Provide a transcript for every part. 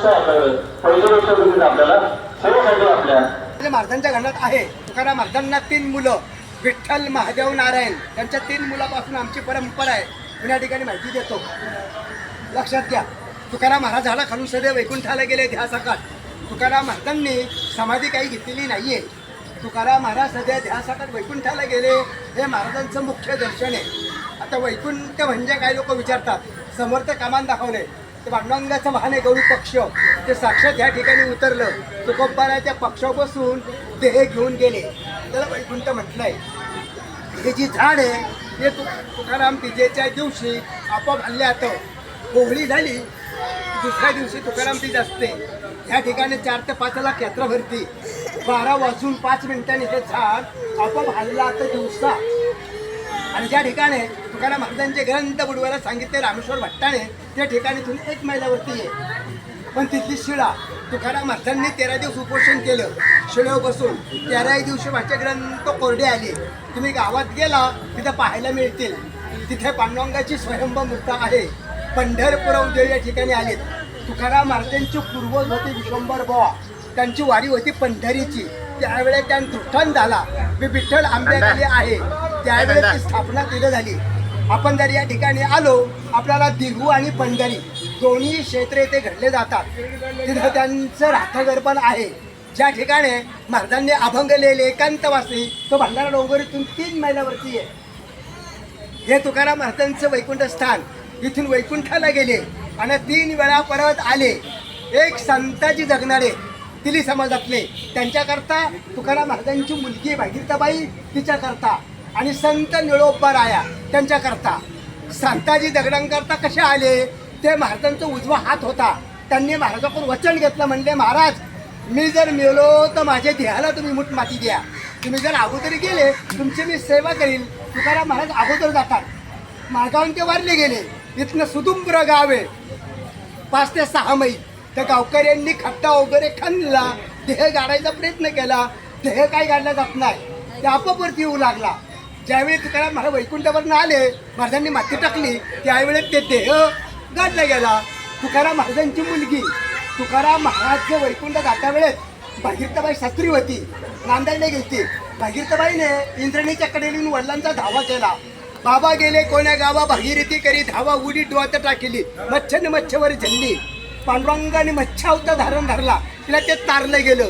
कसं आहे आपल्याकडे पहिली गोष्ट म्हणजे आपल्याला सेवेसाठी आपल्या महाराजांच्या घरात आहे. तुकाराम महाराजांना 3 मुलं, विठ्ठल, महादेव, नारायण, त्यांच्या 3 मुलापासून आमची परंपरा आहे. मी या ठिकाणी माहिती देतो, लक्षात घ्या. तुकाराम महाराज झाडा खालून सदैव वैकुंठाला गेले ध्यासाकात. तुकाराम महाराजांनी समाधी काही घेतलेली नाहीये. तुकाराम महाराज सदैव ध्यासाकात वैकुंठाला गेले, हे महाराजांचं मुख्य दर्शन आहे. आता वैकुंठ म्हणजे काय लोक विचारतात, समर्थ कामान दाखवले. ते पांडुरंगाचं वाहन आहे गौरी पक्ष, ते साक्षात ह्या ठिकाणी उतरलं. तुकोबाराच्या पक्षावर बसून देह घेऊन गेले, त्याला वैकुंठ म्हटलंय. हे जी झाड आहे हे तुकाराम तीजेच्या दिवशी आपोआप हल्ल्यात कोहळी झाली. दुसऱ्या दिवशी तुकाराम तीज असते. ह्या ठिकाणी 4 ते 5 यात्रा भरती. 12 वाजून 5 मिनिटांनी हे झाड आपोआप हल्ला आता दिवसा. आणि ज्या ठिकाणी तुकाराम महाराजांचे ग्रंथ बुडवायला सांगितले रामेश्वर भट्टाने, त्या ठिकाणी इथून 1 मैलावरती आहे. पण तिथली शिळा तुकाराम महाराजांनी 13 दिवस उपोषण केलं शिळेवर बसून. 13 दिवशी माझे ग्रंथ कोरडे आले. तुम्ही गावात गेला तिथं पाहायला मिळतील. तिथे पांडुरंगाची स्वयंभू मूर्ती आहे. पंढरपूर उद्योग या ठिकाणी आलेत. तुकाराम महाराजांची पूर्वज होती विश्वंभर बुवा, त्यांची वारी होती पंढरीची. त्यावेळेस त्यांना उत्थान झाला. मी विठ्ठल आंबेगाली आहे, त्यावेळेस ती स्थापना तिथं झाली. आपण जर या ठिकाणी आलो, आपल्याला दिघू आणि पंढरी दोन्ही क्षेत्र इथे घडले जातात. तिथं त्यांचं राहतघर पण आहे. ज्या ठिकाणी महाराजांनी अभंग लिहिले एकांतवासी, तो भंडारा डोंगरीतून 3 मैलावरती आहे. हे तुकाराम महाराजांचं वैकुंठ स्थान. इथून वैकुंठाला गेले आणि 3 वेळा परत आले. एक संताजी जगणारे तिली समाजातले, त्यांच्याकरता तुकाराम महाराजांची मुलगी भागीरथबाई तिच्याकरता, आणि संत निळोबाराया त्यांच्याकरता. संताजी दगडांकरता कसे आले, ते महाराजांचा उजवा हात होता. त्यांनी महाराजाकडून वचन घेतलं, म्हणले महाराज मी जर मेलो तर माझ्या देहाला तुम्ही मुठ माती द्या. तुम्ही जर अगोदर गेले तुमची मी सेवा करील. तुकाराम महाराज अगोदर जातात. मागावून ते वारले गेले. इथनं सुदुंबर गाव आहे, 5 ते 6 मैल. त्या गावकऱ्यांनी खड्डा वगैरे खणला, देह गाडायचा प्रयत्न केला. देह काय गाडला जात नाही, ते आपोआपवरती येऊ लागला. ज्यावेळी तुकाराम महाराज वैकुंठावरनं आले, महाराजांनी माती टाकली, त्यावेळेस ते देह गाडला गेला. तुकाराम महाराजांची मुलगी तुकाराम महाराजचं वैकुंठ जाता वेळेस भागीरथबाई शास्त्री होती, नांदायला गेलती. भागीरथबाईने इंद्रणीच्या कडेने वडिलांचा धावा केला. बाबा गेले कोण्या गावा, भागीरथी करी धावा, उडी डोहात टाकली, मच्छने मच्छवर झल्ली. पांडुरंगाने मच्छावता धारण धरला, तिला ते तारलं गेलं.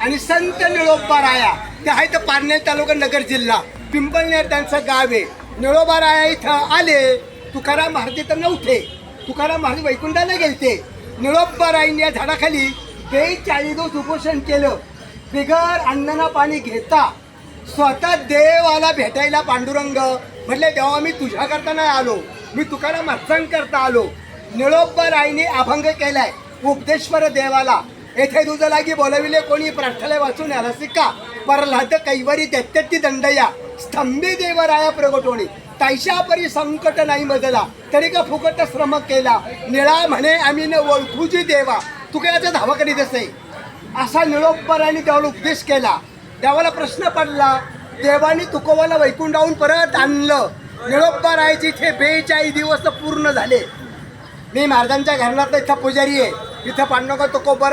आणि संत निळोबाराया ते आहे तर पारनेर तालुका नगर जिल्हा पिंपळनेर त्यांचं गाव आहे. निळोबाराया इथं आले. तुकाराम महाराज इथं नव्हते. तुकाराम महाराज वैकुंठाला गेलते. निळोबारायांनी या झाडाखाली 42 दिवस उपोषण केलं, बिगर अन्नना पाणी घेता. स्वतः देवाला भेटायला पांडुरंग म्हटले, देवा मी तुझ्याकरता नाही आलो, मी तुकाराम महाराजांकरता आलो. निळोबारायांनी अभंग केलाय उपदेश्वर देवाला. येथे तुझ लागी बोलविले कोणी, प्रार्थना वाचून आला सिक्का, परलाद कैवारी देत्याती दंडया, स्तंभी देवराया प्रगटोणी, ताईशा परी संकट नाही मजला, तरी का फुकट श्रम केला, निळा म्हणे आम्ही न ओळखूची देवा, तुकाराच्या धावा करीत असे. असा निळोबारायांनी देवाला उपदेश केला. देवाला प्रश्न पडला, देवानी तुकोबाला वैकुंठाहून परत आणलं. निळोबारायाचे इथे 42 दिवस पूर्ण झाले. मी महाराजांच्या घरातला इथं पुजारी आहे. इथं पांडुरंग तुकोबा